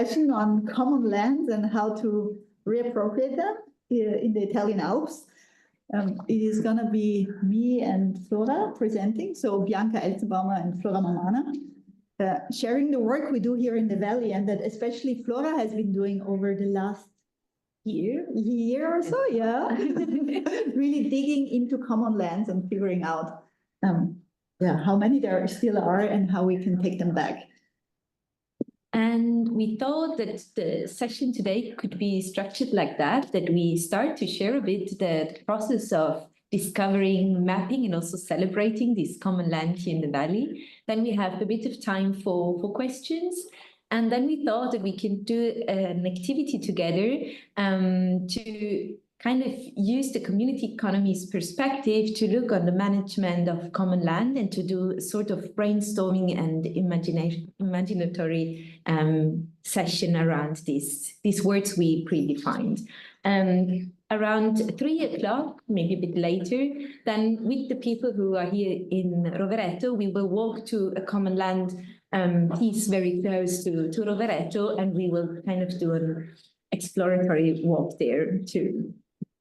session on common lands and how to reappropriate them in the Italian Alps. It is going to be me and Flora presenting, so Bianca Elzenbaumer and Flora Mamana, sharing the work we do here in the valley, and that especially Flora has been doing over the last year or so, yeah. Really digging into common lands and figuring out how many there still are and how we can take them back. And we thought that the session today could be structured like that we start to share a bit the process of discovering, mapping, and also celebrating this common land here in the valley. Then we have a bit of time for questions. And then we thought that we can do an activity together to kind of use the community economies perspective to look on the management of common land and to do a sort of brainstorming and imaginatory session around these words we predefined. Around 3 o'clock, maybe a bit later, then with the people who are here in Rovereto, we will walk to a common land piece very close to Rovereto, and we will kind of do an exploratory walk there too.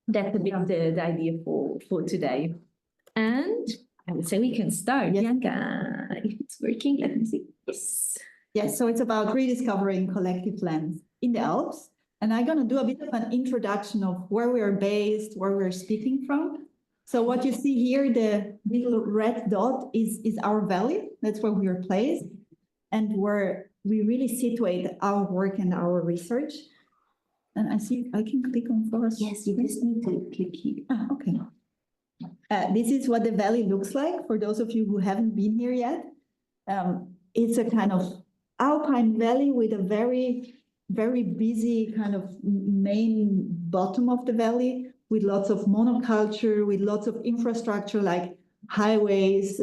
That's a bit the idea for today. And I would say we can start. Yes. Bianca, if it's working, let me see. Yes. Yes, so it's about rediscovering collective lands in the Alps. And I'm going to do a bit of an introduction of where we are based, where we're speaking from. So what you see here, the little red dot is our valley. That's where we are placed and where we really situate our work and our research. And I see I can click on Flora's. Yes, you just need to click here. Okay. This is what the valley looks like for those of you who haven't been here yet. It's a kind of alpine valley with a very, very busy kind of main bottom of the valley with lots of monoculture, with lots of infrastructure like highways,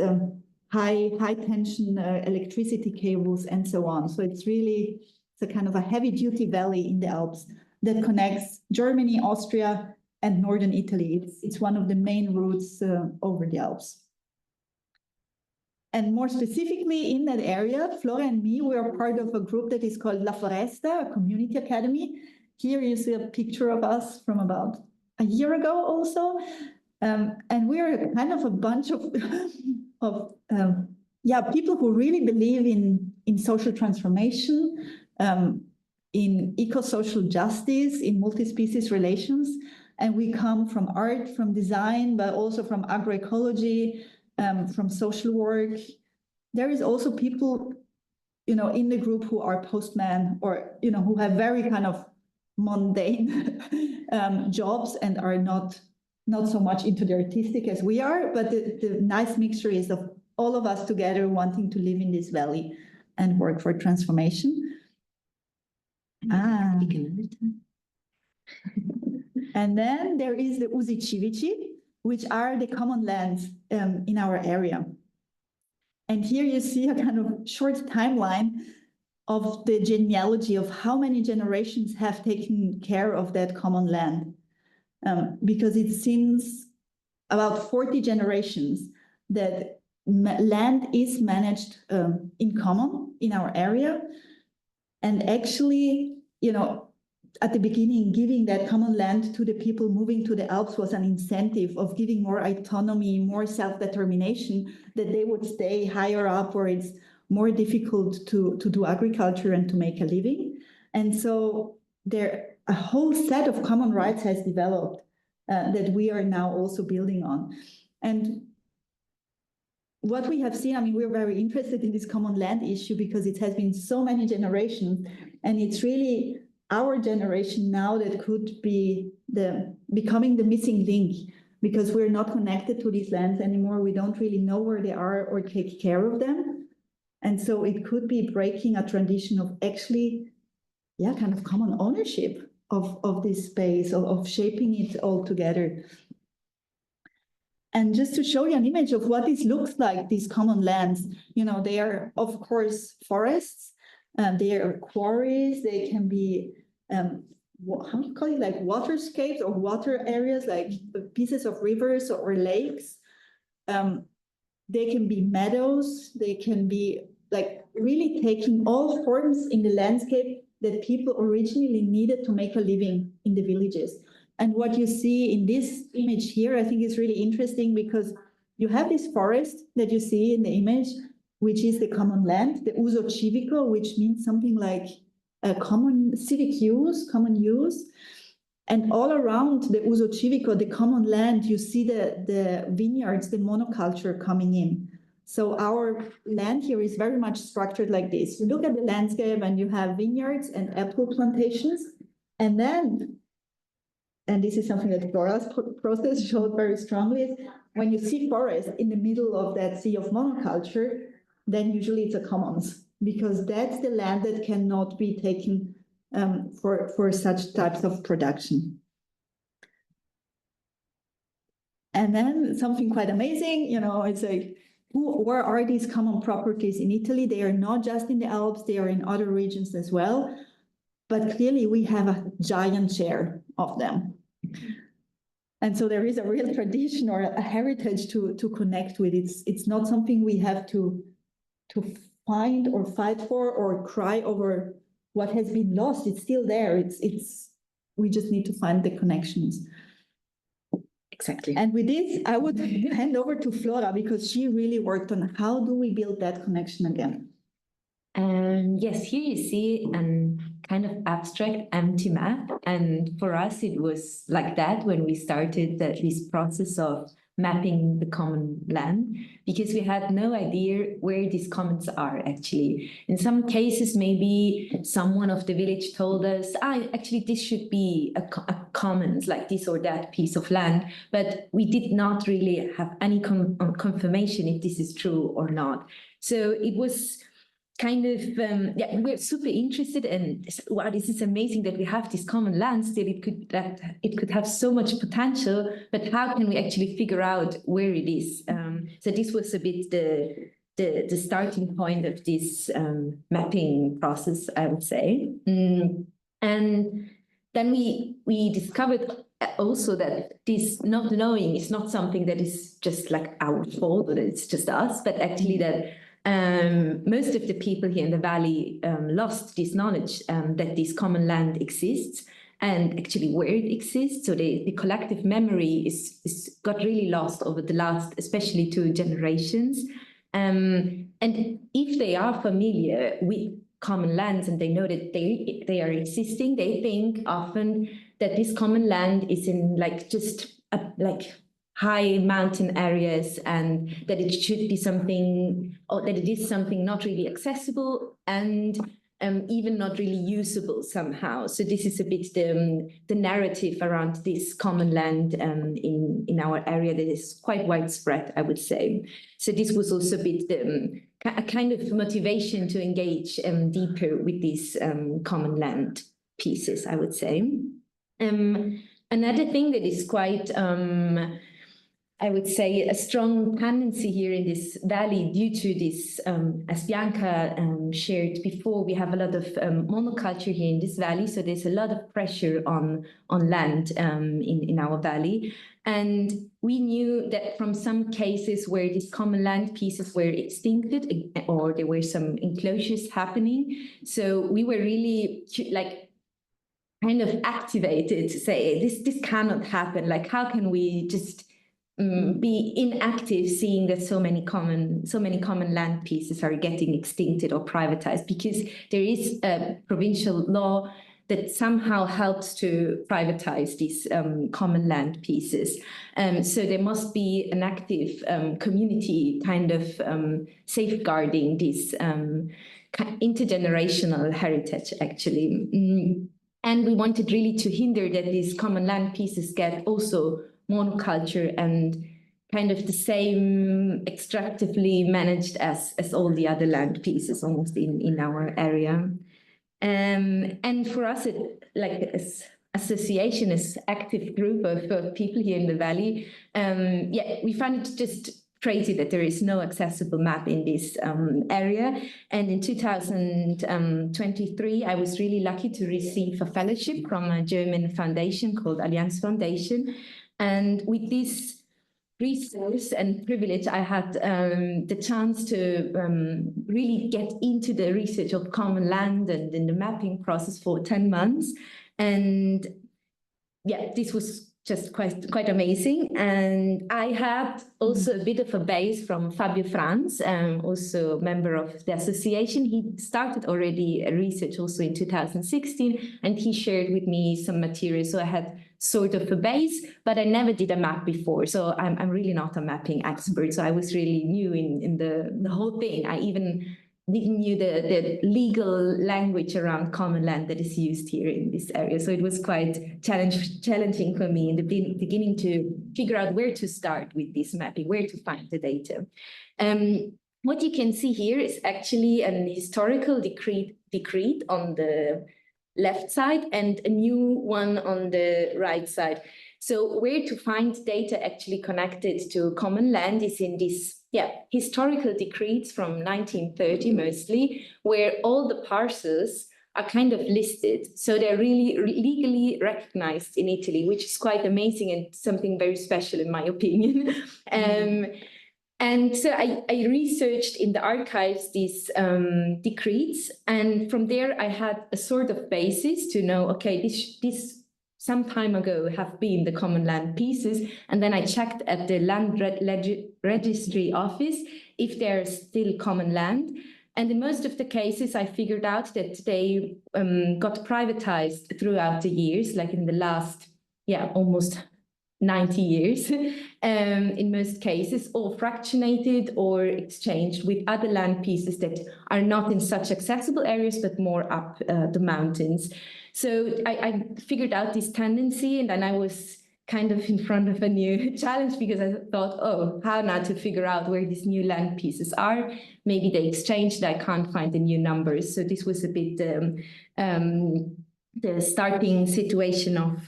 high tension electricity cables, and so on. So it's a kind of a heavy duty valley in the Alps that connects Germany, Austria, and northern Italy. It's one of the main routes over the Alps. And more specifically in that area, Flora and me, we are part of a group that is called La Foresta, a community academy. Here you see a picture of us from about a year ago also. And we are kind of a bunch of people who really believe in social transformation, in eco-social justice, in multi-species relations. And we come from art, from design, but also from agroecology, from social work. There is also people, in the group who are postmen or, who have very kind of mundane jobs and are not so much into the artistic as we are. But the nice mixture is of all of us together wanting to live in this valley and work for transformation. And then there is the Usi Civici, which are the common lands in our area. And here you see a kind of short timeline of the genealogy of how many generations have taken care of that common land. Because it seems about 40 generations that land is managed in common in our area. And actually, at the beginning, giving that common land to the people moving to the Alps was an incentive of giving more autonomy, more self-determination, that they would stay higher up where it's more difficult to do agriculture and to make a living. And so a whole set of common rights has developed that we are now also building on. And what we have seen, we're very interested in this common land issue because it has been so many generations, and it's really our generation now that could be becoming the missing link, because we're not connected to these lands anymore. We don't really know where they are or take care of them. And so it could be breaking a tradition of actually, kind of common ownership of this space, of shaping it all together. And just to show you an image of what this looks like, these common lands, they are, of course, forests, they are quarries, they can be, how do you call it, like waterscapes or water areas, like pieces of rivers or lakes. They can be meadows, they can be like really taking all forms in the landscape that people originally needed to make a living in the villages. And what you see in this image here, I think is really interesting because you have this forest that you see in the image, which is the common land, the uso civico, which means something like a common civic use, common use. And all around the uso civico, the common land, you see the vineyards, the monoculture coming in. So our land here is very much structured like this. You look at the landscape and you have vineyards and apple plantations. And then, and this is something that Flora's process showed very strongly, is when you see forest in the middle of that sea of monoculture, then usually it's a commons, because that's the land that cannot be taken for such types of production. And then something quite amazing, it's like, where are these common properties in Italy? They are not just in the Alps, they are in other regions as well. But clearly we have a giant share of them. And so there is a real tradition or a heritage to connect with. It's not something we have to find or fight for or cry over what has been lost. It's still there. We just need to find the connections. Exactly. And with this, I would hand over to Flora because she really worked on how do we build that connection again. Yes, here you see an kind of abstract empty map. And for us, it was like that when we started this process of mapping the common land, because we had no idea where these commons are actually. In some cases, maybe someone of the village told us, actually, this should be a commons, like this or that piece of land, but we did not really have any confirmation if this is true or not. So it was kind of, we're super interested and wow, this is amazing that we have this common land still. It could have so much potential, but how can we actually figure out where it is? So this was a bit the starting point of this mapping process, I would say. And then we discovered also that this not knowing is not something that is just like our fault or that it's just us, but actually that most of the people here in the valley lost this knowledge that this common land exists and actually where it exists. So the collective memory is got really lost over the last, especially 2 generations. And if they are familiar with common lands and they know that they are existing, they think often that this common land is in like just like high mountain areas and that it should be something, or that it is something not really accessible and even not really usable somehow. So this is a bit the narrative around this common land in our area that is quite widespread, I would say. So this was also a bit a kind of motivation to engage deeper with these common land pieces, I would say. Another thing that is quite I would say a strong tendency here in this valley due to this, as Bianca shared before, we have a lot of monoculture here in this valley. So there's a lot of pressure on land in our valley. And we knew that from some cases where these common land pieces were extincted or there were some enclosures happening. So we were really like kind of activated to say, this cannot happen. Like, how can we just be inactive seeing that so many common land pieces are getting extincted or privatized, because there is a provincial law that somehow helps to privatize these common land pieces. So there must be an active community kind of safeguarding this intergenerational heritage, actually. And we wanted really to hinder that these common land pieces get also monoculture and kind of the same extractively managed as all the other land pieces almost in our area. And for us, as association, as active group of people here in the valley, we find it just crazy that there is no accessible map in this area. And in 2023, I was really lucky to receive a fellowship from a German foundation called Allianz Foundation. And with this resource and privilege. I had the chance to really get into the research of common land and in the mapping process for 10 months. And yeah, this was just quite amazing. And I had also a bit of a base from Fabio Franz, also member of the association. He started already research also in 2016, and he shared with me some material. So I had sort of a base, but I never did a map before. So I'm really not a mapping expert. So I was really new in the whole thing. I even didn't knew the legal language around common land that is used here in this area. So it was quite challenging for me in the beginning to figure out where to start with this mapping, where to find the data. What you can see here is actually an historical decree on the left side and a new one on the right side. So where to find data actually connected to common land is in this historical decrees from 1930 mostly, where all the parcels are kind of listed. So they're really legally recognized in Italy, which is quite amazing and something very special in my opinion. And so I researched in the archives these decrees, and from there I had a sort of basis to know, okay, this some time ago have been the common land pieces, and then I checked at the land registry office if there's still common land. And in most of the cases, I figured out that they got privatized throughout the years, like in the last, almost 90 years, in most cases, or fractionated or exchanged with other land pieces that are not in such accessible areas, but more up the mountains. So I figured out this tendency, and then I was kind of in front of a new challenge because I thought, oh, how now to figure out where these new land pieces are? Maybe they exchanged, I can't find the new numbers. So this was a bit the starting situation of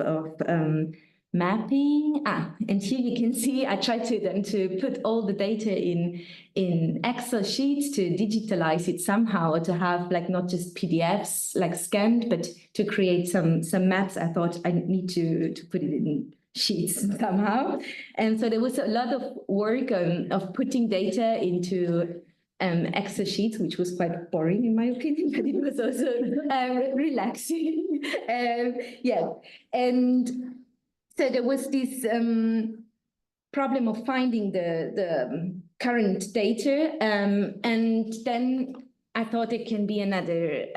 mapping. And here you can see I tried to put all the data in Excel sheets to digitalize it somehow, to have like not just PDFs like scanned, but to create some maps. I thought I need to put it in sheets somehow. And so there was a lot of work of putting data into Excel sheets, which was quite boring in my opinion, but it was also relaxing. And so there was this problem of finding the current data, and then I thought it can be another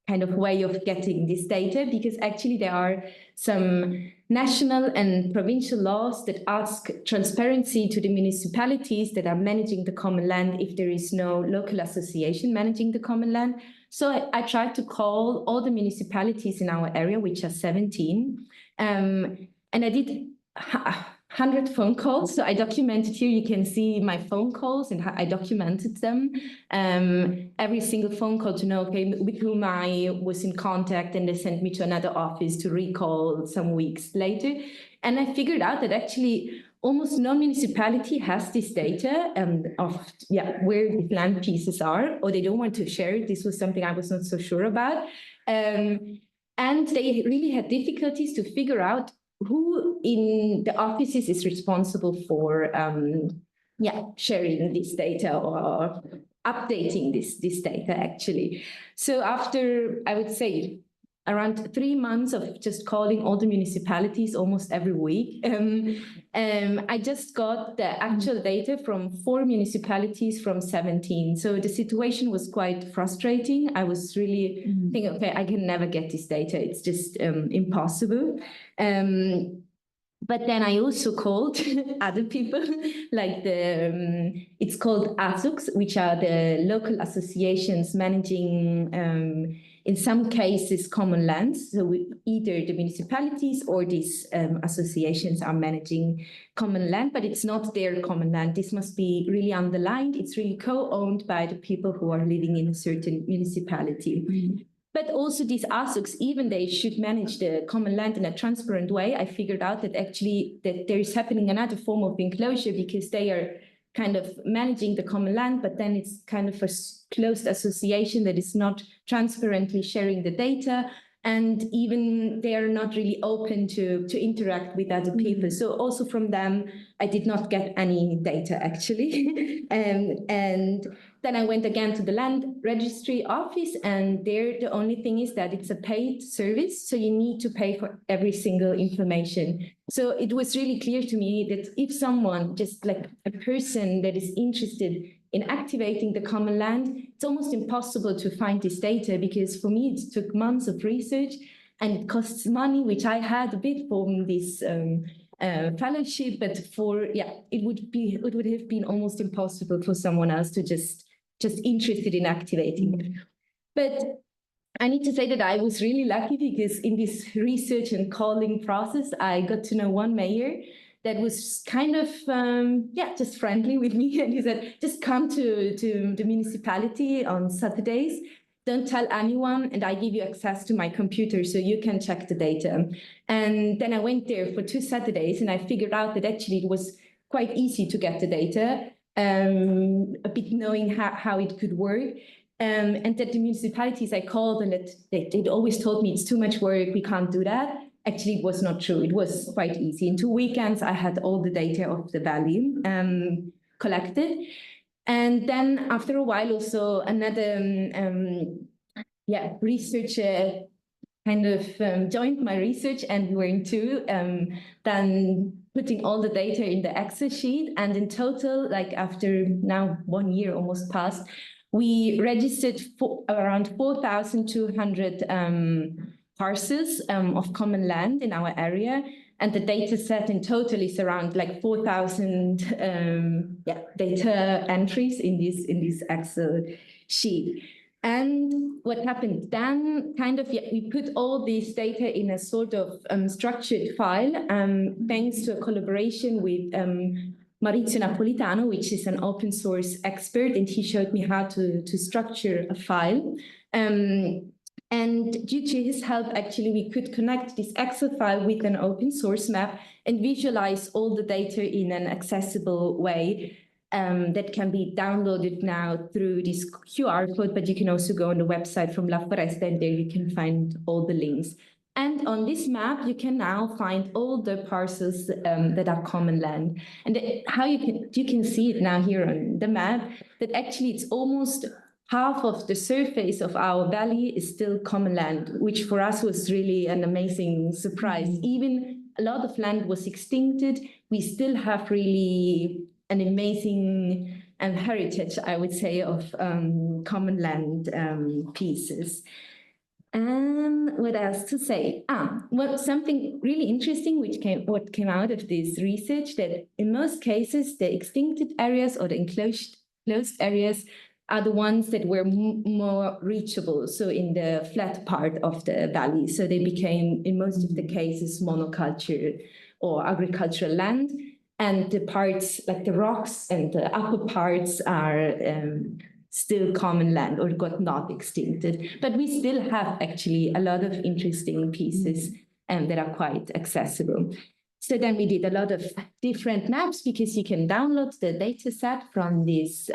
kind of way of getting this data, because actually there are some national and provincial laws that ask transparency to the municipalities that are managing the common land if there is no local association managing the common land. So I tried to call all the municipalities in our area, which are 17, and I did 100 phone calls. So I documented here, you can see my phone calls and I documented them. Every single phone call to know, okay, with whom I was in contact, and they sent me to another office to recall some weeks later. And I figured out that actually almost no municipality has this data of where these land pieces are, or they don't want to share it. This was something I was not so sure about. And they really had difficulties to figure out who in the offices is responsible for sharing this data or updating this data actually. So after, I would say, around 3 months of just calling all the municipalities almost every week, I just got the actual data from 4 municipalities from 17. So the situation was quite frustrating. I was really thinking, okay, I can never get this data. It's just impossible. But then I also called other people, like it's called ASUCs, which are the local associations managing, in some cases, common lands. So either the municipalities or these associations are managing common land, but it's not their common land. This must be really underlined. It's really co-owned by the people who are living in a certain municipality. But also these ASUCs, even they should manage the common land in a transparent way, I figured out that actually that there is happening another form of enclosure, because they are kind of managing the common land, but then it's kind of a closed association that is not transparently sharing the data. And even they are not really open to interact with other people. So also from them, I did not get any data actually. And then I went again to the land registry office, and there the only thing is that it's a paid service. So you need to pay for every single information. So it was really clear to me that if someone, just like a person that is interested in activating the common land, it's almost impossible to find this data, because for me it took months of research and it costs money, which I had a bit from this fellowship, but it would have been almost impossible for someone else to just interested in activating it. But I need to say that I was really lucky, because in this research and calling process, I got to know one mayor that was kind of, just friendly with me. And he said, just come to the municipality on Saturdays, don't tell anyone, and I give you access to my computer so you can check the data. And then I went there for 2 Saturdays, and I figured out that actually it was quite easy to get the data, a bit knowing how it could work. And that the municipalities I called, and that they'd always told me it's too much work, we can't do that. Actually, it was not true. It was quite easy. In 2 weekends, I had all the data of the valley collected. And then after a while, also another researcher kind of joined my research, and we were into then putting all the data in the Excel sheet. And in total, like after now 1 year almost passed, we registered around 4,200 parcels of common land in our area. And the data set in total is around like 4,000 data entries in this Excel sheet. And what happened then, we put all this data in a sort of structured file, thanks to a collaboration with Maurizio Napolitano, which is an open source expert, and he showed me how to structure a file. And due to his help, actually, we could connect this Excel file with an open source map and visualize all the data in an accessible way that can be downloaded now through this QR code, but you can also go on the website from La Foresta, and there you can find all the links. And on this map, you can now find all the parcels that are common land. And how you can see it now here on the map, that actually it's almost half of the surface of our valley is still common land, which for us was really an amazing surprise. Even a lot of land was extincted. We still have really an amazing heritage, I would say, of common land pieces. And what else to say? Something really interesting what came out of this research, that in most cases, the extincted areas or the enclosed areas are the ones that were more reachable, so in the flat part of the valley. So they became, in most of the cases, monoculture or agricultural land. And the parts, like the rocks and the upper parts, are still common land or got not extincted. But we still have actually a lot of interesting pieces that are quite accessible. So then we did a lot of different maps, because you can download the data set from this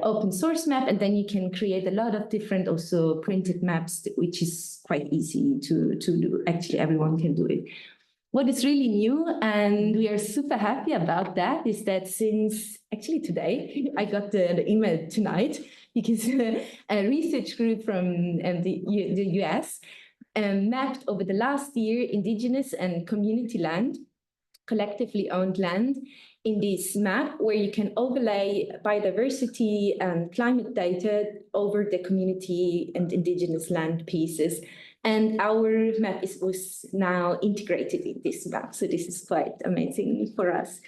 open source map, and then you can create a lot of different also printed maps, which is quite easy to do. Actually, everyone can do it. What is really new, and we are super happy about that, is that since actually today, I got the email tonight, because a research group from the US mapped over the last year indigenous and community land, collectively owned land, in this map, where you can overlay biodiversity and climate data over the community and indigenous land pieces. And our map was now integrated in this map. So this is quite amazing for us.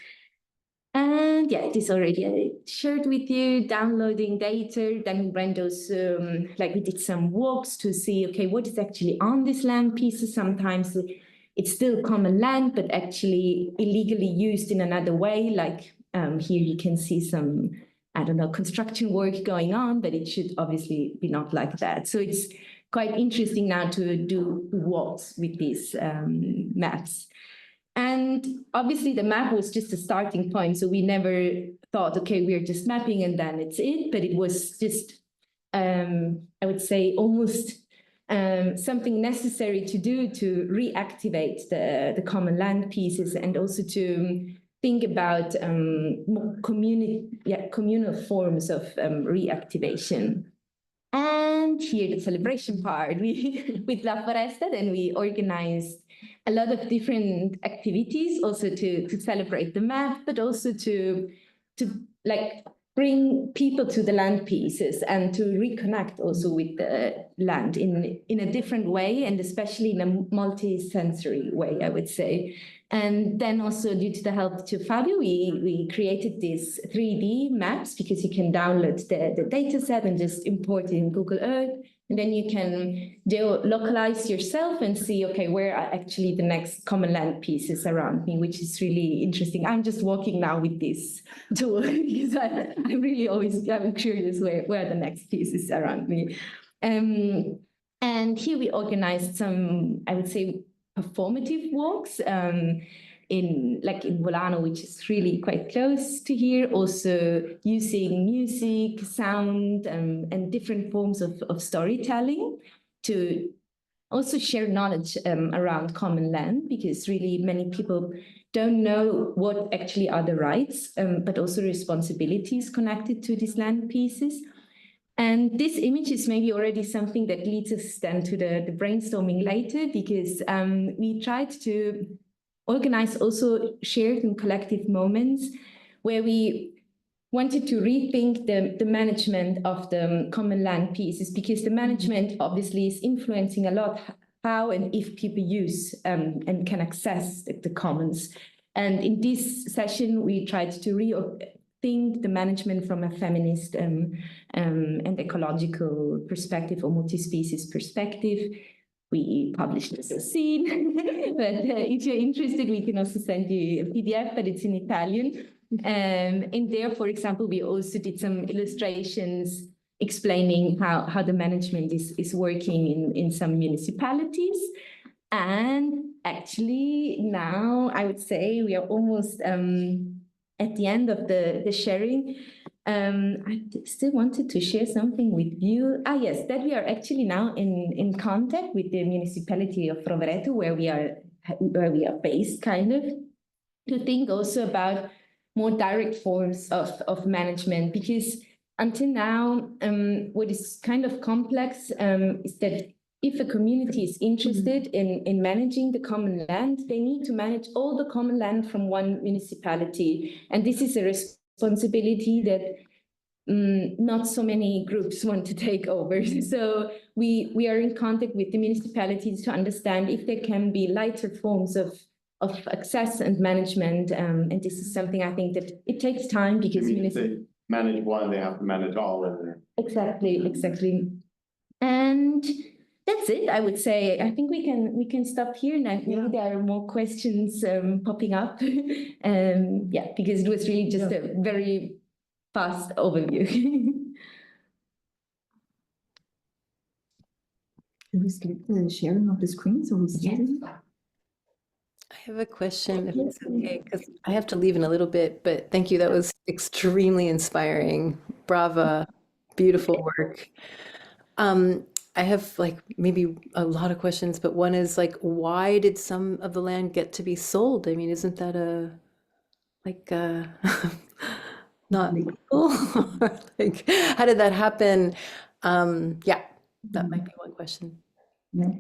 And yeah, it is already shared with you, downloading data. Then we ran those, we did some walks to see, okay, what is actually on this land pieces. Sometimes it's still common land, but actually illegally used in another way. Like here you can see some, construction work going on, but it should obviously be not like that. So it's quite interesting now to do walks with these maps. And obviously the map was just a starting point. So we never thought, okay, we're just mapping and then it's it. But it was just, I would say, almost something necessary to do to reactivate the common land pieces, and also to think about more communal forms of reactivation. And here the celebration part, with La Foresta, then we organized a lot of different activities also to celebrate the map, but also to like bring people to the land pieces and to reconnect also with the land in a different way, and especially in a multi-sensory way, I would say. And then also due to the help to Fabio, we created these 3D maps, because you can download the data set and just import it in Google Earth. And then you can localize yourself and see, okay, where are actually the next common land pieces around me, which is really interesting. I'm just walking now with this tool because I'm really I'm curious where the next piece is around me. And here we organized some, I would say, performative walks in Volano, which is really quite close to here, also using music, sound, and different forms of storytelling to also share knowledge around common land, because really many people don't know what actually are the rights, but also responsibilities connected to these land pieces. And this image is maybe already something that leads us then to the brainstorming later, because we tried to organize also shared and collective moments where we wanted to rethink the management of the common land pieces, because the management obviously is influencing a lot how and if people use and can access the commons. And in this session, we tried to rethink the management from a feminist and ecological perspective, or multi-species perspective. We published this as seen, but if you're interested, we can also send you a PDF, but it's in Italian. In there, for example, we also did some illustrations explaining how the management is working in some municipalities. And actually now I would say we are almost at the end of the sharing. I still wanted to share something with you. Yes, that we are actually now in contact with the municipality of Rovereto, where we are based, kind of, to think also about more direct forms of management, because until now, what is kind of complex is that if a community is interested in managing the common land, they need to manage all the common land from one municipality. And this is a responsibility that not so many groups want to take over. So we are in contact with the municipalities to understand if there can be lighter forms of access and management. And this is something I think that it takes time, because if they manage one, they have to manage all of them. Exactly. And that's it, I would say. I think we can stop here now. Maybe there are more questions popping up. Because it was really just a very fast overview. Can we skip the sharing of the screen so we see it? I have a question, if it's okay, because I have to leave in a little bit, but thank you. That was extremely inspiring. Brava, beautiful work. I have maybe a lot of questions, but one is why did some of the land get to be sold? I mean, isn't that not legal? How did that happen? That might be one question. Yeah.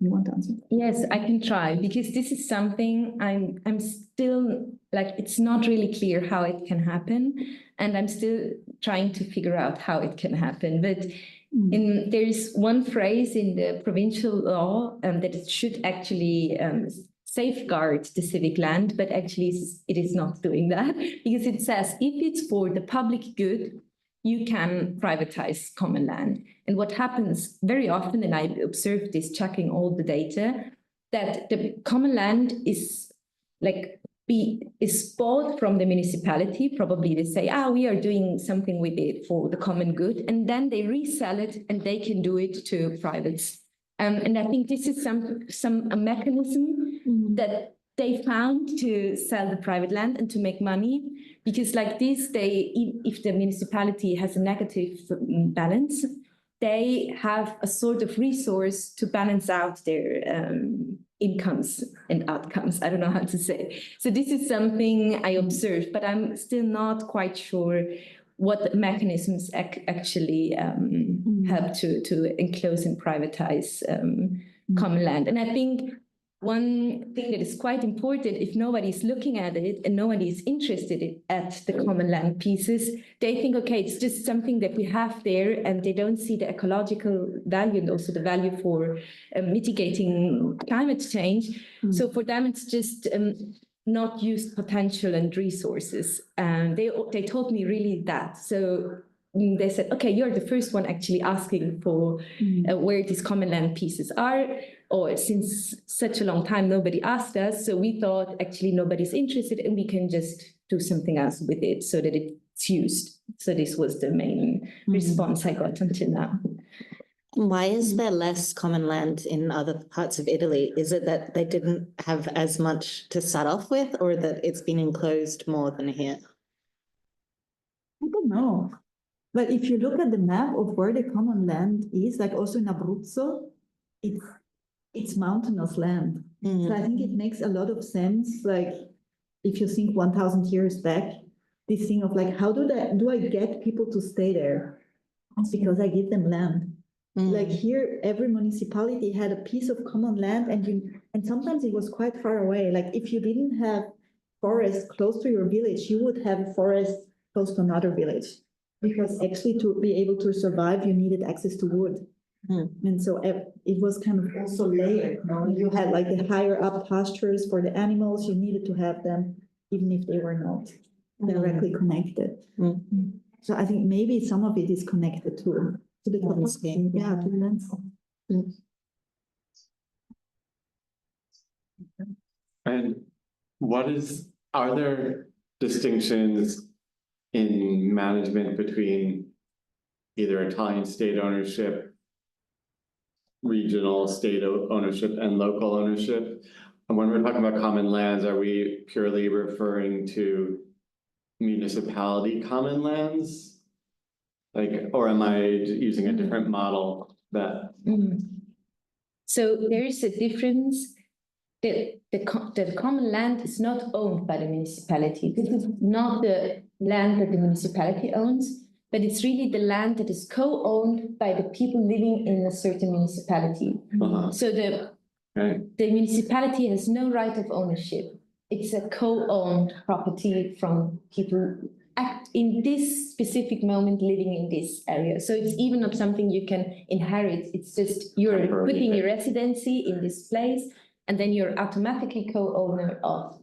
You want to answer? Yes, I can try, because this is something I'm still it's not really clear how it can happen, and I'm still trying to figure out how it can happen. But there's one phrase in the provincial law that it should actually safeguard the civic land, but actually it is not doing that, because it says if it's for the public good, you can privatize common land. And what happens very often, and I observed this checking all the data, that the common land is bought from the municipality. Probably they say, we are doing something with it for the common good, and then they resell it and they can do it to privates. And I think this is a mechanism that they found to sell the private land and to make money, because if the municipality has a negative balance, they have a sort of resource to balance out their incomes and outcomes. I don't know how to say. So this is something I observed, but I'm still not quite sure what mechanisms actually help to enclose and privatize common land. And I think one thing that is quite important, if nobody is looking at it and nobody is interested at the common land pieces, they think, okay, it's just something that we have there, and they don't see the ecological value and also the value for mitigating climate change. So for them, it's just not used potential and resources. And they told me really that. So they said, okay, you're the first one actually asking for where these common land pieces are, or since such a long time, nobody asked us. So we thought actually nobody's interested and we can just do something else with it so that it's used. So this was the main response I got until now. Why is there less common land in other parts of Italy? Is it that they didn't have as much to start off with, or that it's been enclosed more than here? I don't know. But if you look at the map of where the common land is, like also in Abruzzo, it's mountainous land. So I think it makes a lot of sense, like if you think 1,000 years back, this thing of like, how do I get people to stay there? It's because I give them land. Like here, every municipality had a piece of common land, and sometimes it was quite far away. Like if you didn't have forest close to your village, you would have a forest close to another village. Because actually to be able to survive, you needed access to wood. And so it was kind of also layered. You had like the higher up pastures for the animals, you needed to have them, even if they were not directly connected. So I think maybe some of it is connected to the landscape. Yeah, to the landscape. And are there distinctions in management between either Italian state ownership, regional state ownership, and local ownership? And when we're talking about common lands, are we purely referring to municipality common lands? Like, or am I using a different model that? So there is a difference. The common land is not owned by the municipality. This is not the land that the municipality owns, but it's really the land that is co-owned by the people living in a certain municipality. So the municipality has no right of ownership. It's a co-owned property from people in this specific moment living in this area. So it's even not something you can inherit. It's just you're putting your residency in this place, and then you're automatically co-owner of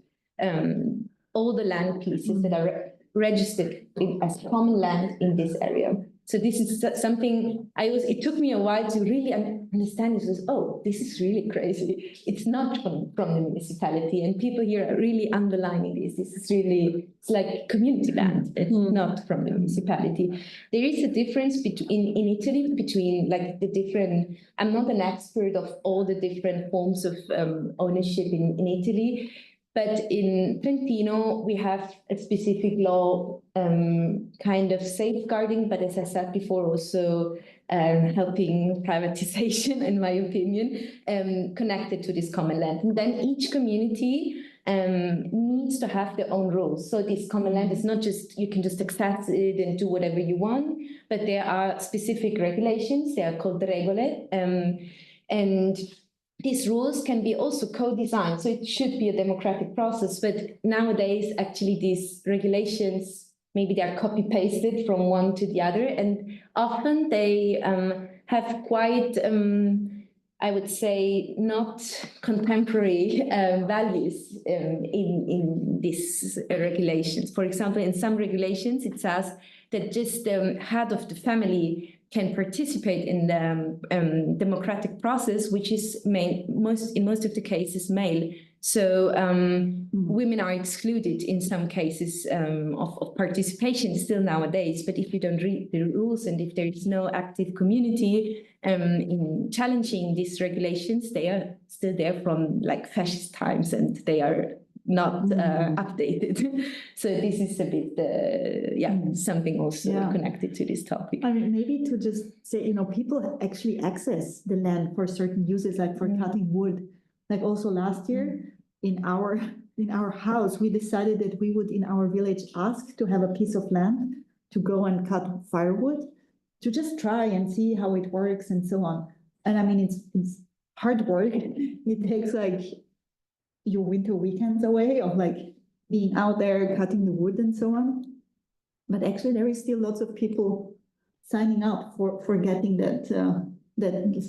all the land pieces that are registered as common land in this area. So this is something it took me a while to really understand. This is really crazy. It's not from the municipality, and people here are really underlining this. This is really, it's like community land. It's not from the municipality. There is a difference in Italy between like the different, I'm not an expert of all the different forms of ownership in Italy, but in Trentino, we have a specific law kind of safeguarding, but as I said before, also helping privatization, in my opinion, connected to this common land. And then each community needs to have their own rules. So this common land is not just, you can just access it and do whatever you want, but there are specific regulations. They are called regole. And these rules can be also co-designed, so it should be a democratic process. But nowadays, actually, these regulations, maybe they are copy-pasted from one to the other, and often they have quite, I would say, not contemporary values in these regulations. For example, in some regulations, it says that just the head of the family can participate in the democratic process, which is in most of the cases male. So women are excluded in some cases of participation still nowadays. But if you don't read the rules and if there is no active community in challenging these regulations, they are still there from like fascist times, and they are not updated. So this is a bit, something also connected to this topic. I mean, maybe to just say, you know, people actually access the land for certain uses, like for cutting wood. Like also last year in our house, we decided that we would in our village ask to have a piece of land to go and cut firewood, to just try and see how it works and so on. And I mean, it's hard work. It takes like your winter weekends away of like being out there cutting the wood and so on. But actually there is still lots of people signing up for getting that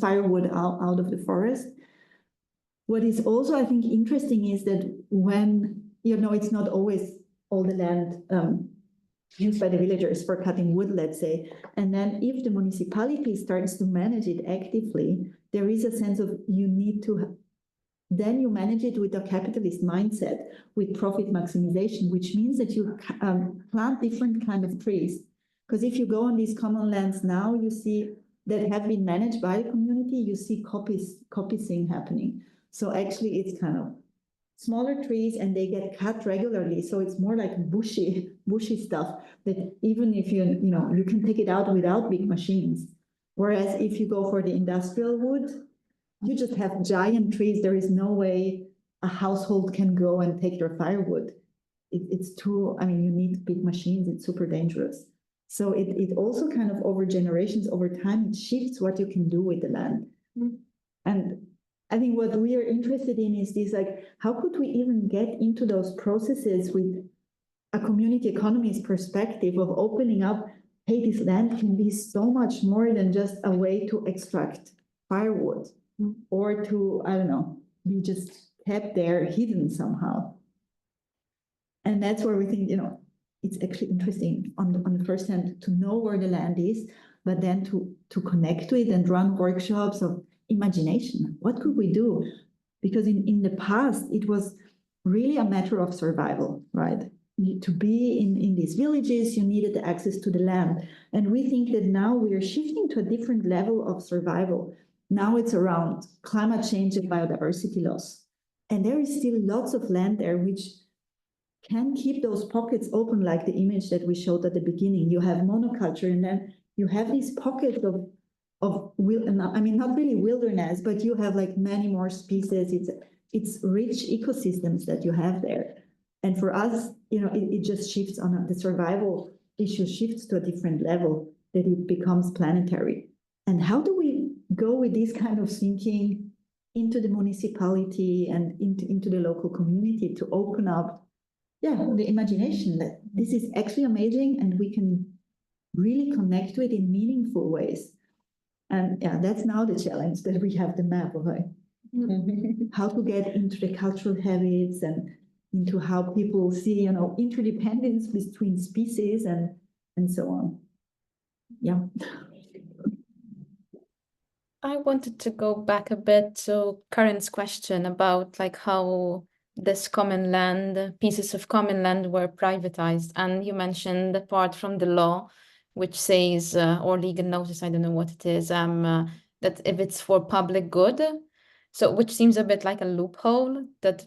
firewood out of the forest. What is also, I think, interesting is that when, you know, it's not always all the land used by the villagers for cutting wood, let's say. And then if the municipality starts to manage it actively, there is a sense of you need to, then you manage it with a capitalist mindset, with profit maximization, which means that you plant different kind of trees. Because if you go on these common lands now, you see that have been managed by the community, you see copicing happening. So actually it's kind of smaller trees and they get cut regularly. So it's more like bushy stuff that even if you can take it out without big machines. Whereas if you go for the industrial wood, you just have giant trees. There is no way a household can go and take their firewood. It's too, I mean, you need big machines. It's super dangerous. So it also kind of over generations, over time, it shifts what you can do with the land. And I think what we are interested in is this, like, how could we even get into those processes with a community economies perspective of opening up, hey, this land can be so much more than just a way to extract firewood or to, I don't know, be just kept there hidden somehow. And that's where we think, you know, it's actually interesting on the first hand to know where the land is, but then to connect to it and run workshops of imagination. What could we do? Because in the past, it was really a matter of survival, right? To be in these villages, you needed access to the land. And we think that now we are shifting to a different level of survival. Now it's around climate change and biodiversity loss. And there is still lots of land there which can keep those pockets open, like the image that we showed at the beginning. You have monoculture, and then you have these pockets of I mean, not really wilderness, but you have like many more species. It's rich ecosystems that you have there. And for us, you know, it just shifts on the survival issue shifts to a different level, that it becomes planetary. And how do we go with this kind of thinking into the municipality and into the local community to open up, the imagination that this is actually amazing and we can really connect to it in meaningful ways. And that's now the challenge, that we have the map of like how to get into the cultural habits and into how people see, you know, interdependence between species and so on. Yeah. I wanted to go back a bit to Karen's question about like how this common land, pieces of common land were privatized. And you mentioned the part from the law which says, or legal notice, I don't know what it is, that if it's for public good, so which seems a bit like a loophole that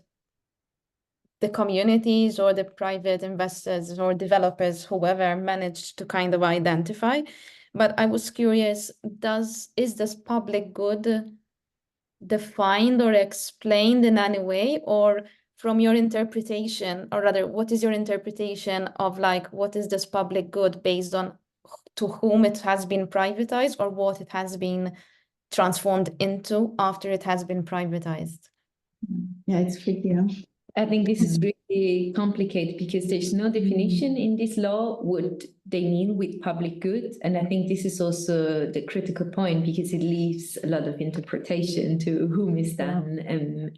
the communities or the private investors or developers, whoever, managed to kind of identify. But I was curious, is this public good defined or explained in any way, or from your interpretation, or rather, what is your interpretation of like, what is this public good based on to whom it has been privatized or what it has been transformed into after it has been privatized? Yeah, it's tricky. Yeah? I think this is really complicated because there's no definition in this law what they mean with public good. And I think this is also the critical point because it leaves a lot of interpretation to whom is done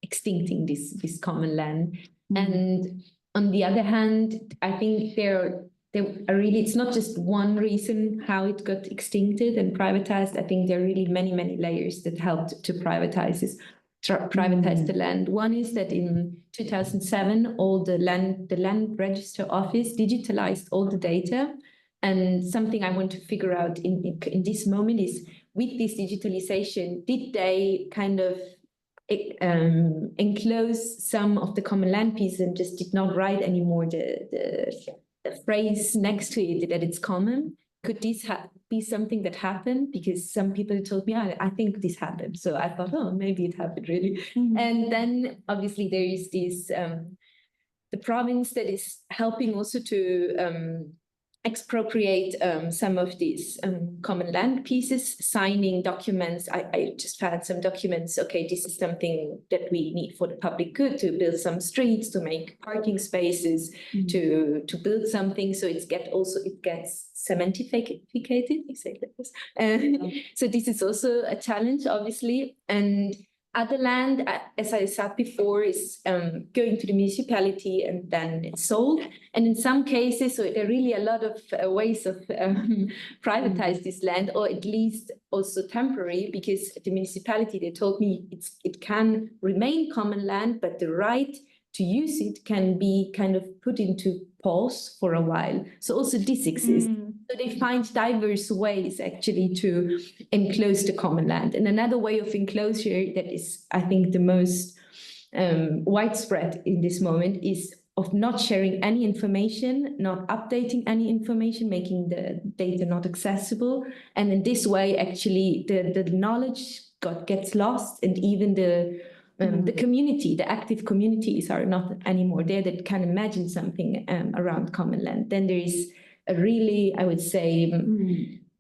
extincting this common land. And on the other hand, I think there are really, it's not just one reason how it got extincted and privatized. I think there are really many, many layers that helped to privatize the land. One is that in 2007, all the land register office digitalized all the data. And something I want to figure out in this moment is, with this digitalization, did they kind of enclose some of the common land pieces and just did not write anymore the phrase next to it that it's common. Could this be something that happened? Because some people told me, I think this happened. So I thought, oh, maybe it happened really. Mhm. And then obviously there is this, the province that is helping also to expropriate some of these common land pieces, signing documents. I just found some documents. Okay, this is something that we need for the public good, to build some streets, to make parking spaces, to build something. So it gets cementificated, exactly. So this is also a challenge, obviously. And other land, as I said before, is going to the municipality and then it's sold. And in some cases, so there are really a lot of ways of privatize this land, or at least also temporary, because the municipality, they told me it can remain common land, but the right to use it can be kind of put into pause for a while. So also this exists. So they find diverse ways actually to enclose the common land. And another way of enclosure that is, I think, the most widespread in this moment is of not sharing any information, not updating any information, making the data not accessible. And in this way, actually, the knowledge gets lost, and even the community, the active communities are not anymore there that can imagine something around common land. Then there is a really, I would say,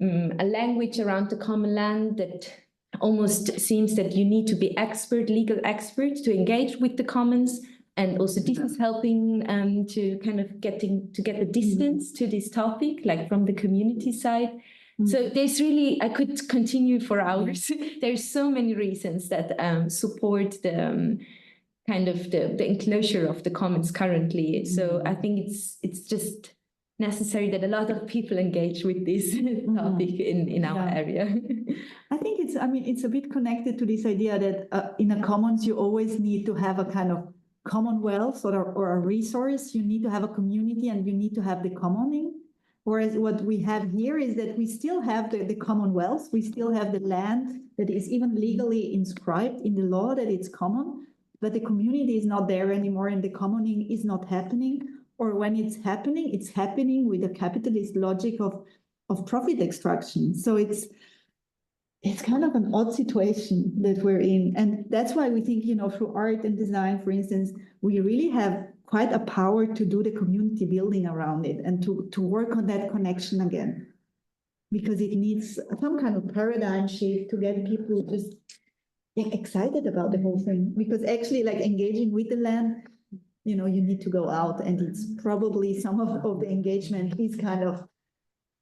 a language around the common land that almost seems that you need to be legal expert to engage with the commons. And also this is helping to kind of get the distance to this topic, like from the community side. So there's really, I could continue for hours. There's so many reasons that support the kind of the enclosure of the commons currently. So I think it's just necessary that a lot of people engage with this topic in our area. I think it's a bit connected to this idea that in a commons, you always need to have a kind of commonwealth or a resource. You need to have a community and you need to have the commoning. Whereas what we have here is that we still have the commonwealth, we still have the land that is even legally inscribed in the law that it's common, but the community is not there anymore and the commoning is not happening. Or when it's happening with a capitalist logic of profit extraction. So it's kind of an odd situation that we're in. And that's why we think, through art and design, for instance, we really have quite a power to do the community building around it and to work on that connection again. Because it needs some kind of paradigm shift to get people just excited about the whole thing. Because actually, like engaging with the land, you need to go out, and it's probably some of the engagement is kind of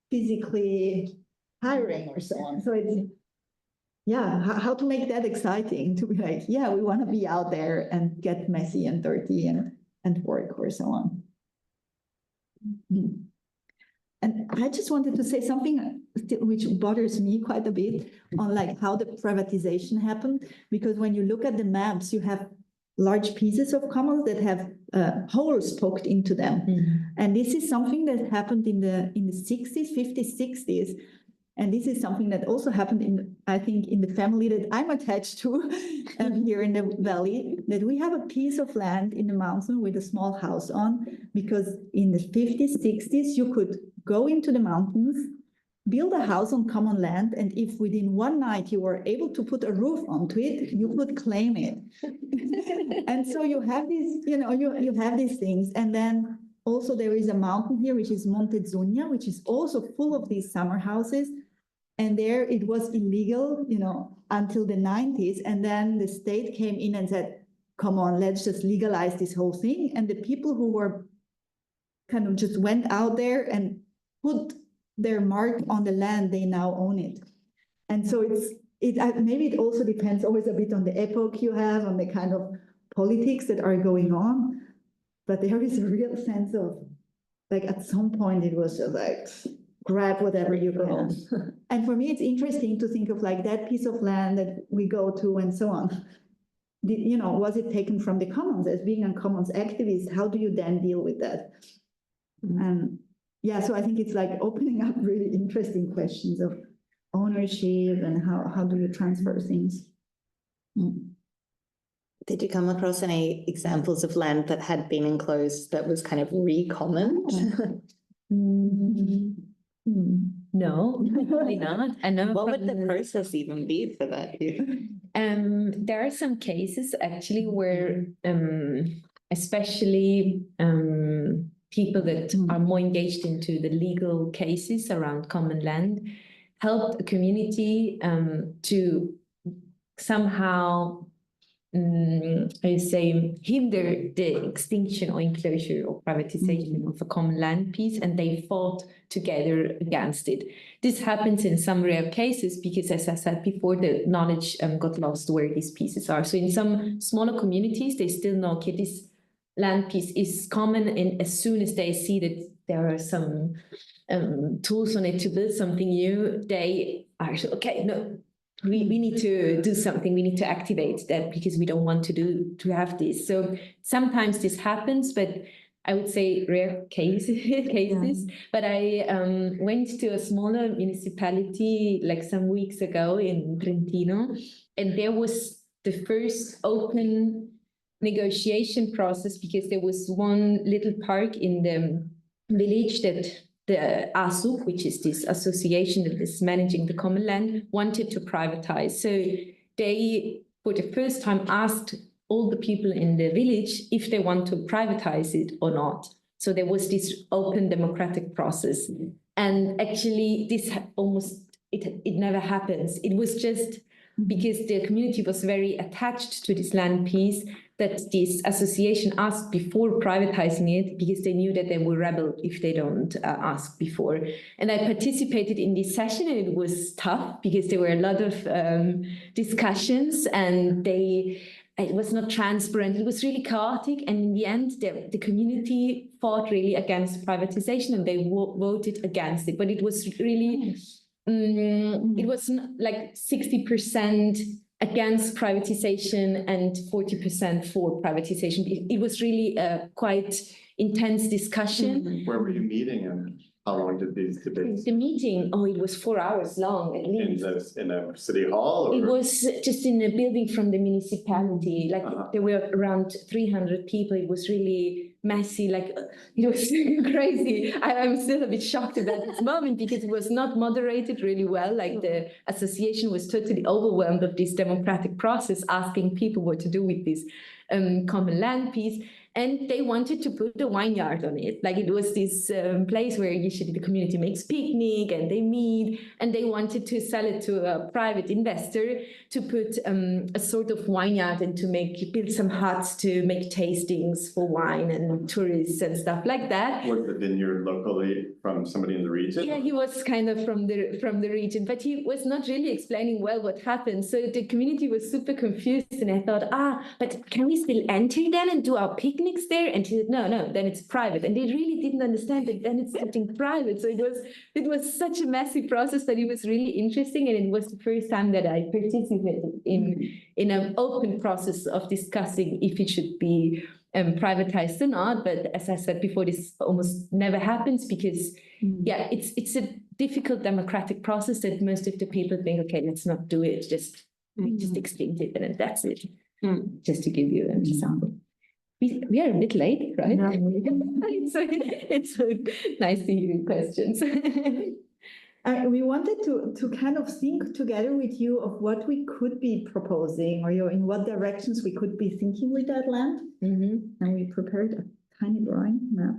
physically tiring or so on. So it's, how to make that exciting, to be like, we want to be out there and get messy and dirty and work or so on. And I just wanted to say something which bothers me quite a bit on like how the privatization happened, because when you look at the maps, you have large pieces of commons that have holes poked into them. And this is something that happened in the 60s, 50s, 60s. And this is something that also happened I think in the family that I'm attached to here in the valley, that we have a piece of land in the mountain with a small house on, because in the 50s, 60s, you could go into the mountains, build a house on common land, and if within one night you were able to put a roof onto it, you could claim it. And so you have these, you have these things. And then also there is a mountain here, which is Monte Zugna, which is also full of these summer houses. And there it was illegal, until the 90s. And then the state came in and said, come on, let's just legalize this whole thing. And the people who were kind of just went out there and put their mark on the land, they now own it. And so maybe it also depends always a bit on the epoch you have, on the kind of politics that are going on. But there is a real sense of, like, at some point it was just like, grab whatever you can. And for me, it's interesting to think of like that piece of land that we go to and so on. Was it taken from the commons? As being a commons activist, how do you then deal with that? And so I think it's like opening up really interesting questions of ownership and how do you transfer things. Did you come across any examples of land that had been enclosed that was kind of recommened? No, probably not. I know. What would from the process even be for that? There are some cases actually where, especially people that are more engaged into the legal cases around common land, help a community to somehow, I say, hinder the extinction or enclosure or privatization of a common land piece, and they fought together against it. This happens in some rare cases because, as I said before, the knowledge got lost where these pieces are. So in some smaller communities, they still know, okay, this land piece is common, and as soon as they see that there are some tools on it to build something new, they are, okay, no, we need to do something. We need to activate that because we don't want to have this. So sometimes this happens, but I would say rare cases. But I went to a smaller municipality like some weeks ago in Trentino, and there was the first open negotiation process because there was one little park in the village that the ASUC, which is this association that is managing the common land, wanted to privatize. So they, for the first time, asked all the people in the village if they want to privatize it or not. So there was this open democratic process. And actually, this it never happens. It was just because the community was very attached to this land piece that this association asked before privatizing it, because they knew that they will rebel if they don't ask before. And I participated in this session, and it was tough because there were a lot of discussions, and it was not transparent. It was really chaotic. And in the end, the community fought really against privatization, and they voted against it. But it was really, it was like 60% against privatization and 40% for privatization. It was really a quite intense discussion. Where were you meeting, and how long did these debates? The meeting, it was 4 hours long at least. In a city hall? Or? It was just in a building from the municipality. Like there were around 300 people. It was really messy. Like it was crazy. I'm still a bit shocked at this moment because it was not moderated really well. Like the association was totally overwhelmed of this democratic process, asking people what to do with this common land piece. And they wanted to put a vineyard on it. Like it was this place where usually the community makes picnic and they meet, and they wanted to sell it to a private investor to put a sort of vineyard and to build some huts to make tastings for wine and tourists and stuff like that. Was the vineyard locally from somebody in the region? Yeah, he was kind of from the region, but he was not really explaining well what happened. So the community was super confused, and I thought, but can we still enter then and do our picnics there? And he said, no, then it's private. And they really didn't understand that then it's something private. So it was such a messy process that it was really interesting. And it was the first time that I participated in an open process of discussing if it should be privatized or not. But as I said before, this almost never happens because, it's a difficult democratic process that most of the people think, okay, let's not do it, just extinct it, and that's it. Just to give you an example. We are a bit late, right? Yeah. It's nice to hear your questions. We wanted to kind of think together with you of what we could be proposing, or in what directions we could be thinking with that land. And we prepared a tiny drawing map.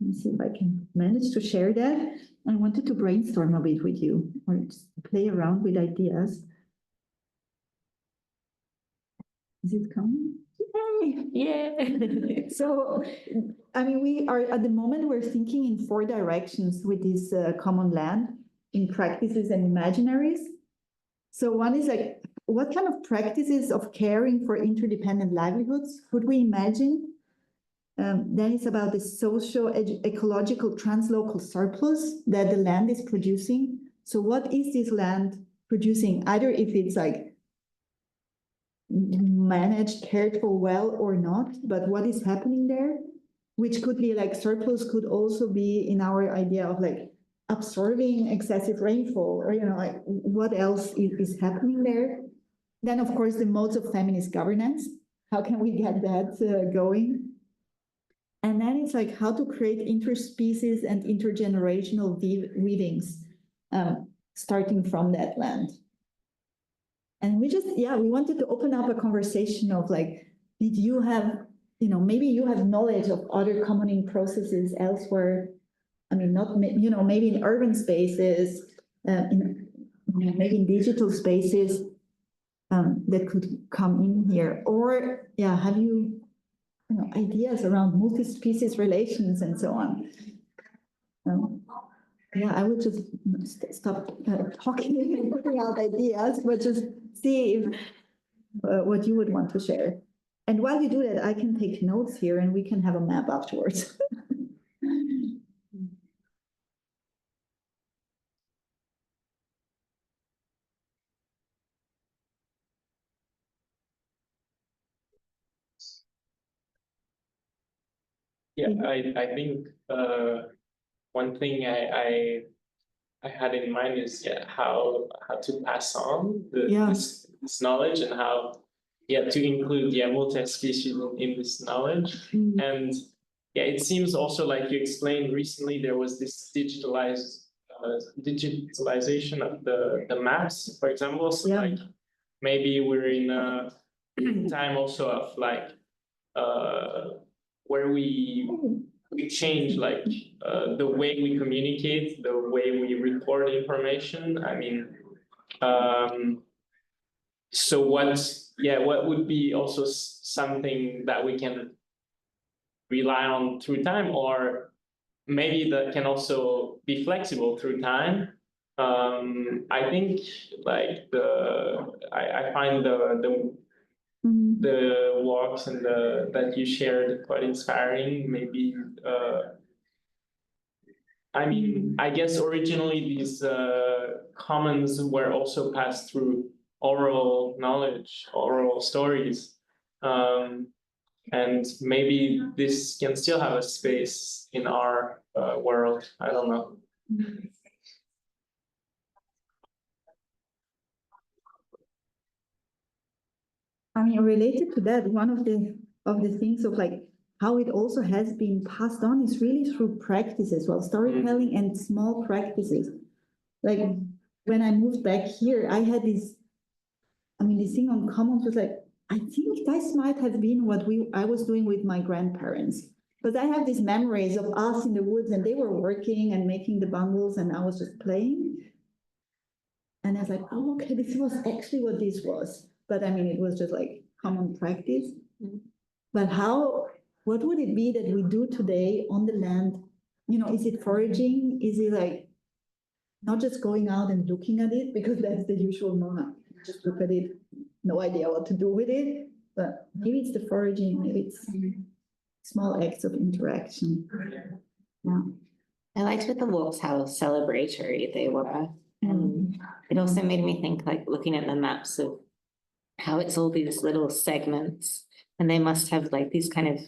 Let me see if I can manage to share that. I wanted to brainstorm a bit with you, or just play around with ideas. Is it coming? Yeah. So, I mean, we are at the moment, we're thinking in 4 directions with this common land, in practices and imaginaries. So one is like, what kind of practices of caring for interdependent livelihoods could we imagine? Then it's about the socio-ecological translocal surplus that the land is producing. So what is this land producing? Either if it's like managed, cared for well or not, but what is happening there, which could be like surplus, could also be in our idea of like absorbing excessive rainfall, or like what else is happening there. Then of course the modes of feminist governance. how can we get that going? And then it's like how to create interspecies and intergenerational weavings, starting from that land. And we just, we wanted to open up a conversation of like, did you have, maybe you have knowledge of other commoning processes elsewhere. I mean, not, maybe in urban spaces, maybe in digital spaces that could come in here. Or, have you, ideas around multi-species relations and so on. I would just stop talking and putting out ideas, but just see if, what you would want to share. And while you do that, I can take notes here and we can have a map afterwards. Yeah, I think one thing I had in mind is how to pass on this knowledge and how to include multi-species in this knowledge. And it seems also like you explained recently there was this digitalization of the maps, for example. So like maybe we're in a time also of like where we change like the way we communicate, the way we report information. I mean, so what would be also something that we can rely on through time, or maybe that can also be flexible through time? I think like I find the walks and that you shared quite inspiring. Maybe I mean, I guess originally these commons were also passed through oral knowledge, oral stories, and maybe this can still have a space in our world. I don't know. I mean, related to that, one of the things of like how it also has been passed on is really through practices, storytelling and small practices. Like when I moved back here, I had this thing on commons was like, I think this might have been what I was doing with my grandparents. Because I have these memories of us in the woods and they were working and making the bundles and I was just playing. And I was like, oh, okay, this was actually what this was. But I mean, it was just like common practice. But what would it be that we do today on the land? Is it foraging? Is it like not just going out and looking at it? Because that's the usual norm. Just look at it, no idea what to do with it. But maybe it's the foraging, maybe it's small acts of interaction. Yeah. I liked with the walks how celebratory they were. And it also made me think, like, looking at the maps of how it's all these little segments, and they must have like these kind of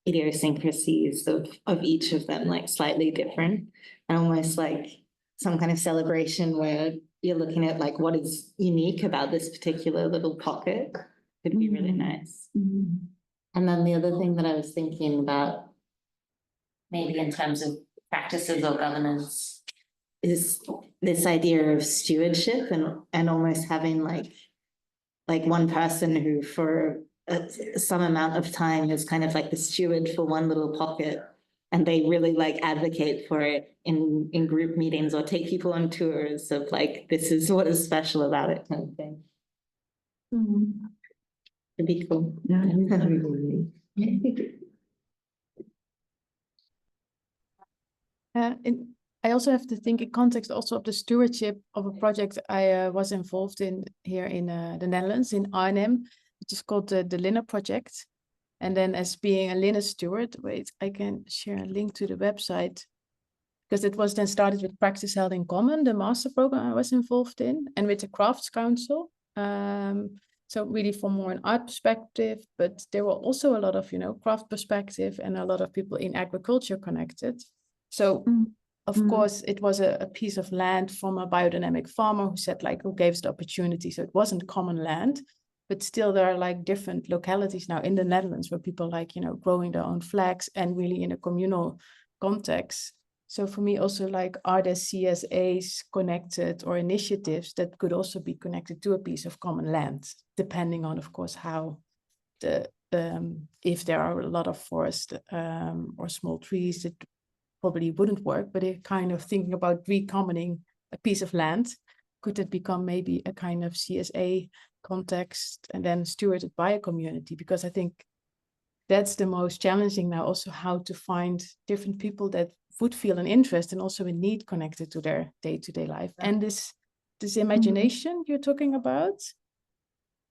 idiosyncrasies of each of them, like slightly different, and almost like some kind of celebration where you're looking at like what is unique about this particular little pocket could be really nice. And then the other thing that I was thinking about, maybe in terms of practices or governance, is this idea of stewardship and almost having like one person who for some amount of time is kind of like the steward for one little pocket, and they really like advocate for it in group meetings or take people on tours of like, this is what is special about it kind of thing. It'd be cool. I also have to think in context also of the stewardship of a project I was involved in here in the Netherlands, in Arnhem, which is called the Linne Project. And then as being a Linne steward, wait, I can share a link to the website, because it was then started with Practice Held in Common, the master program I was involved in, and with the Crafts Council. So really from more an art perspective, but there were also a lot of, craft perspective and a lot of people in agriculture connected. So of course, it was a piece of land from a biodynamic farmer who said, like, who gave us the opportunity. So it wasn't common land, but still there are like different localities now in the Netherlands where people like, growing their own flags and really in a communal context. So for me also, like, are there CSAs connected or initiatives that could also be connected to a piece of common land, depending on, of course, how if there are a lot of forest or small trees, it probably wouldn't work, but if kind of thinking about recommoning a piece of land, could it become maybe a kind of CSA context and then stewarded by a community? Because I think that's the most challenging now, also how to find different people that would feel an interest and also a need connected to their day-to-day life. And this imagination you're talking about.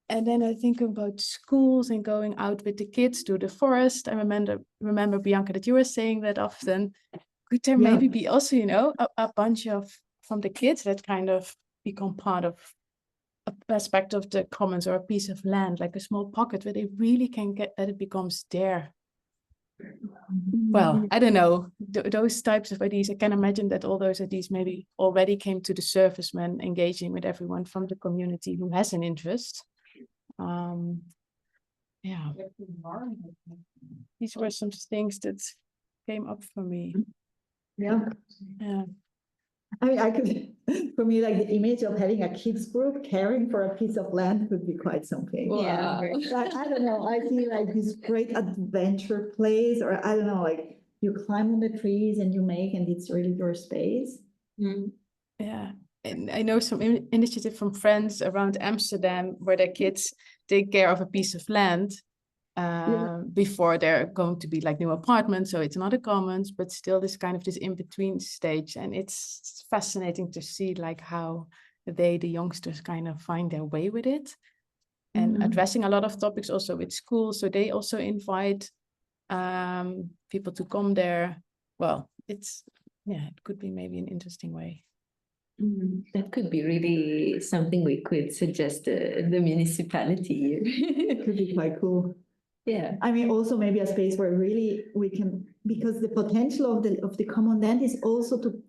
And then I think about schools and going out with the kids to the forest. I remember Bianca, that you were saying that often. Could there maybe be also, a bunch of from the kids that kind of become part of a aspect of the commons or a piece of land, like a small pocket where they really can get that it becomes their. Well, I don't know, those types of ideas. I can imagine that all those ideas maybe already came to the surface when engaging with everyone from the community who has an interest. These were some things that came up for me. Yeah. I mean, I could, for me, like the image of having a kids group caring for a piece of land would be quite something. Yeah. Like, I don't know, I feel like this great adventure place, or I don't know, like you climb on the trees and you make, and it's really your space. Yeah. And I know some initiative from friends around Amsterdam where their kids take care of a piece of land before they're going to be like new apartments. So it's not a commons, but still this kind of this in-between stage. And it's fascinating to see like how the youngsters kind of find their way with it. And addressing a lot of topics also with schools. So they also invite people to come there. Well, it could be maybe an interesting way. That could be really something we could suggest the municipality. It could be quite cool. Yeah. I mean, also maybe a space where really we can, because the potential of the common land is also to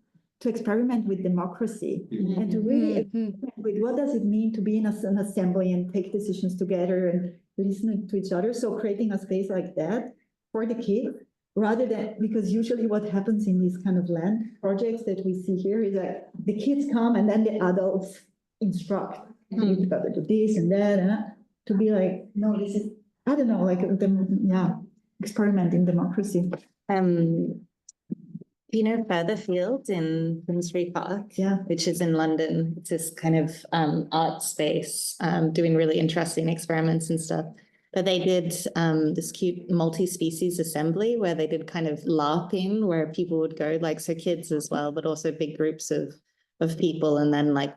experiment with democracy and to really experiment with what does it mean to be in an assembly and take decisions together and listen to each other. So creating a space like that for the kids, rather than, because usually what happens in these kind of land projects that we see here is that the kids come and then the adults instruct. You've got to do this and that, and to be like, no, this is, I don't know, like experiment in democracy. Further field in Finsbury Park, which is in London. It's this kind of art space, doing really interesting experiments and stuff. But they did this cute multi-species assembly where they did kind of LARPing, where people would go, like, so kids as well, but also big groups of people. And then like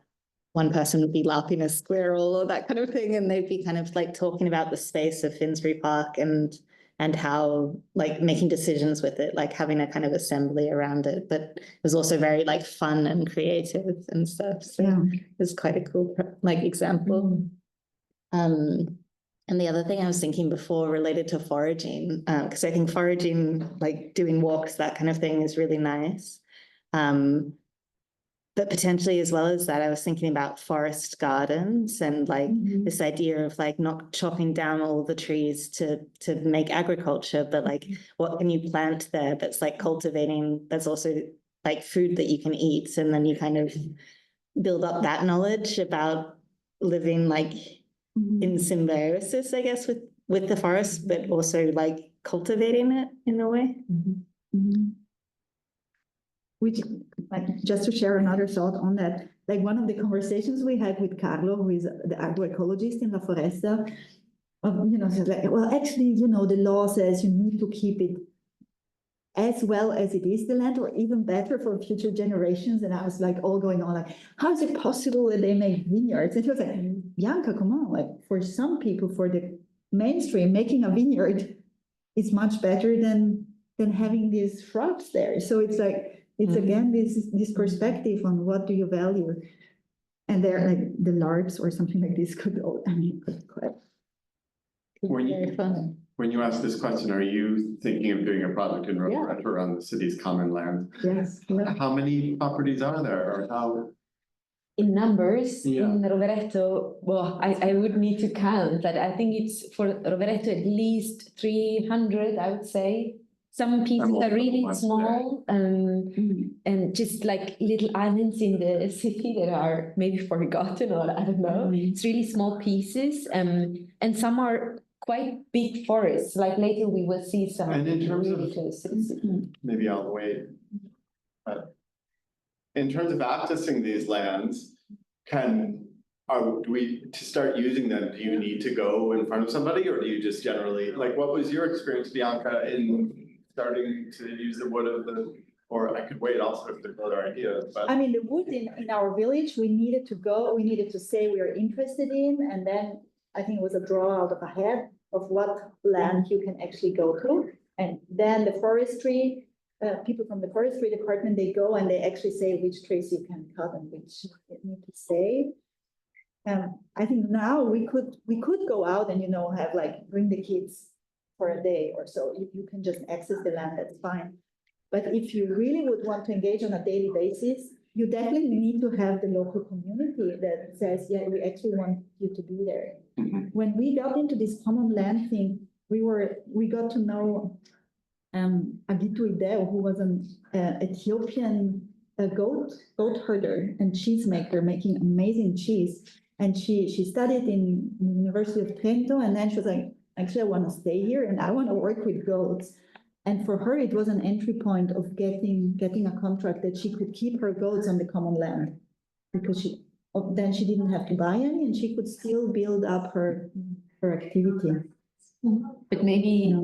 one person would be LARPing a squirrel or that kind of thing. And they'd be kind of like talking about the space of Finsbury Park and how, like, making decisions with it, like having a kind of assembly around it. But it was also very like fun and creative and stuff. So it was quite a cool like example. And the other thing I was thinking before related to foraging, because I think foraging, like doing walks, that kind of thing is really nice. But potentially as well as that, I was thinking about forest gardens and like this idea of like not chopping down all the trees to make agriculture, but like what can you plant there that's like cultivating, that's also like food that you can eat. And then you kind of build up that knowledge about living like in symbiosis, I guess, with the forest, but also like cultivating it in a way. Which, like, just to share another thought on that, like one of the conversations we had with Carlo, who is the agroecologist in La Foresta, says like, well, actually, the law says you need to keep it as well as it is the land, or even better for future generations. And I was like, all going on, like, how is it possible that they make vineyards? And he was like, Bianca, come on, like, for some people, for the mainstream, making a vineyard is much better than having these shrubs there. So it's like, it's again this perspective on what do you value, and they're like the LARPs or something like this could quite Very fun. When you ask this question, are you thinking of doing a project in Rotorua on the city's common land? Yes. How many properties are there, or how? in numbers, Yeah. in Rovereto, well, I would need to count, but I think it's for Rovereto at least 300, I would say. Some pieces are really small, and just like little islands in the city that are maybe forgotten, or I don't know. It's really small pieces, and some are quite big forests. Like later we will see some And in terms really of- close to the city. Maybe I'll wait. But in terms of accessing these lands, do we, to start using them, do you need to go in front of somebody, or do you just generally, like, what was your experience, Bianca, in starting to use the wood of the, or I could wait also if there's other ideas, but. I mean, the wood in our village, we needed to say we are interested in, and then I think it was a draw out of a hat of what land you can actually go to. And then the forestry, people from the forestry department, they go and they actually say which trees you can cut and which you need to save. I think now we could go out and, have like, bring the kids for a day or so. You can just access the land, that's fine. But if you really would want to engage on a daily basis, you definitely need to have the local community that says, yeah, we actually want you to be there. When we got into this common land thing, we got to know Agitu Ideo, who was an Ethiopian goat herder and cheesemaker, making amazing cheese. And she studied in the University of Trento, and then she was like, actually, I want to stay here and I want to work with goats. And for her, it was an entry point of getting a contract that she could keep her goats on the common land, because then she didn't have to buy any and she could still build up her activity. But maybe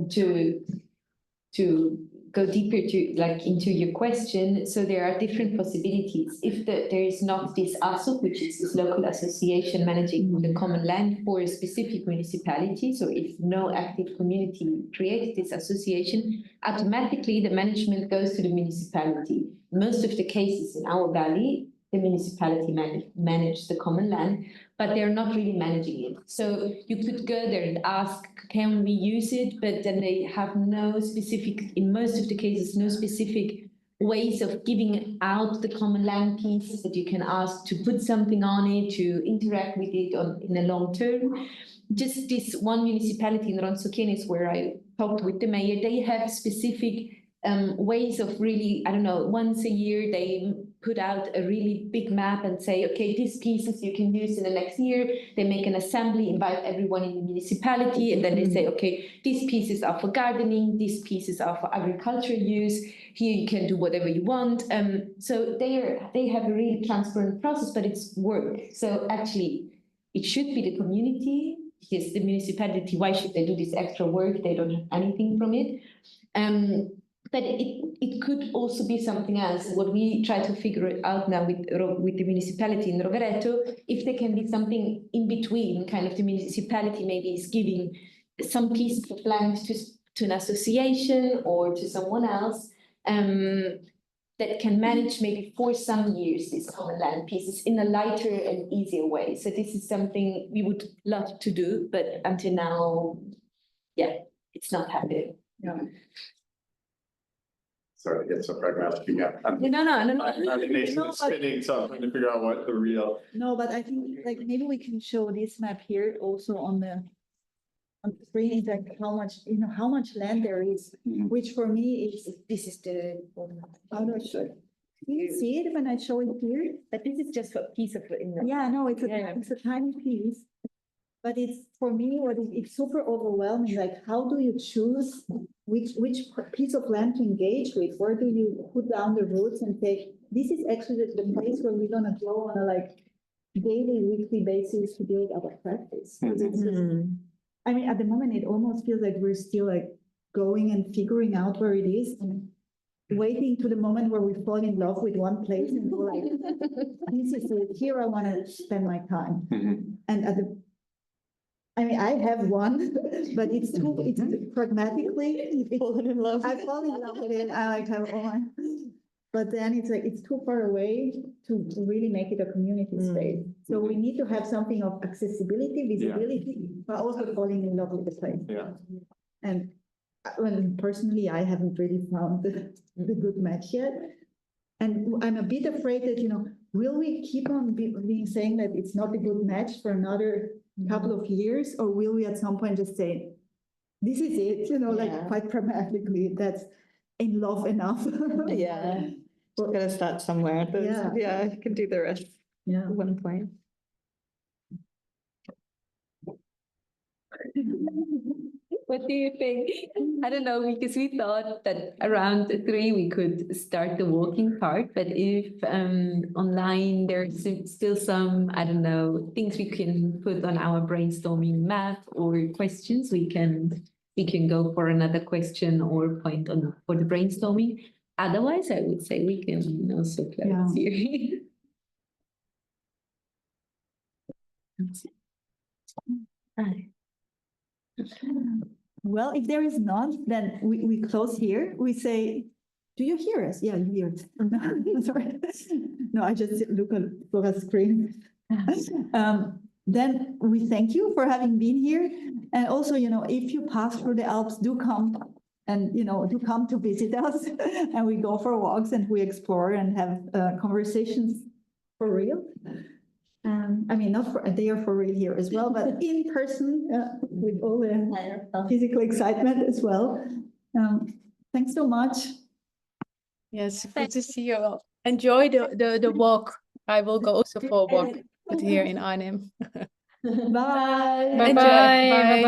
to go deeper into your question, so there are different possibilities. If there is not this ASO, which is this local association managing the common land for a specific municipality, so if no active community creates this association, automatically the management goes to the municipality. Most of the cases in our valley, the municipality manage the common land, but they're not really managing it. So you could go there and ask, can we use it? But then they have no specific, in most of the cases, no specific ways of giving out the common land pieces that you can ask to put something on it, to interact with it in the long term. Just this one municipality in Ronsochenes where I talked with the mayor, they have specific ways of really, I don't know, once a year they put out a really big map and say, okay, these pieces you can use in the next year. They make an assembly, invite everyone in the municipality, and then they say, okay, these pieces are for gardening, these pieces are for agricultural use. Here you can do whatever you want. So they have a really transparent process, but it's work. So actually, it should be the community, because the municipality, why should they do this extra work? They don't have anything from it. But it could also be something else. What we try to figure out now with the municipality in Rovereto, if there can be something in between, kind of the municipality maybe is giving some piece of land to an association or to someone else that can manage maybe for some years these common land pieces in a lighter and easier way. So this is something we would love to do, but until now, yeah, it's not happening. Yeah. Sorry to get so pragmatic again. No. Nation's spinning, so I'm trying to figure out what the real. No, but I think like maybe we can show this map here also on the screen, is like how much land there is, which for me is, This is the. I'm not sure. Do you see it when I show it here? But this is just a piece of it. Yeah, no, it's Yeah. a tiny piece. But it's, for me, it's super overwhelming. Like, how do you choose which piece of land to engage with? Where do you put down the roots and say, this is actually the place where we're gonna go on a like daily, weekly basis to build our practice? I mean, at the moment, it almost feels like we're still like going and figuring out where it is and waiting to the moment where we fall in love with one place and go like, this is it, here I want to spend my time. And I mean, I have one, but it's pragmatically, fallen in love. I've fallen in love with it. I like have one, but then it's like, it's too far away to really make it a community space. So we need to have something of accessibility, visibility, but also falling in love with the place. Yeah. And personally, I haven't really found the good match yet. And I'm a bit afraid that, will we keep on being saying that it's not a good match for another couple of years, or will we at some point just say, this is it, you know, like quite pragmatically, that's in love enough? Yeah, gotta start somewhere. Yeah. I can do the rest Yeah. at one point. What do you think? I don't know, because we thought that around 3 we could start the walking part, but if online there's still some, I don't know, things we can put on our brainstorming map or questions, we can go for another question or point on for the brainstorming. Otherwise, I would say we can also close here. Well, if there is none, then we close here. We say, do you hear us? Yeah, you hear us. Sorry. No, I just look for a screen. Then we thank you for having been here. And also, you know, if you pass through the Alps, do come and, you know, do come to visit us. And we go for walks and we explore and have conversations for real. I mean, not for, they are for real here as well, but in person with all the physical excitement as well. Thanks so much. Yes, good to see you all. Enjoy the walk. I will go also for a walk, but here in Arnhem. Bye. Bye-bye. Bye-bye.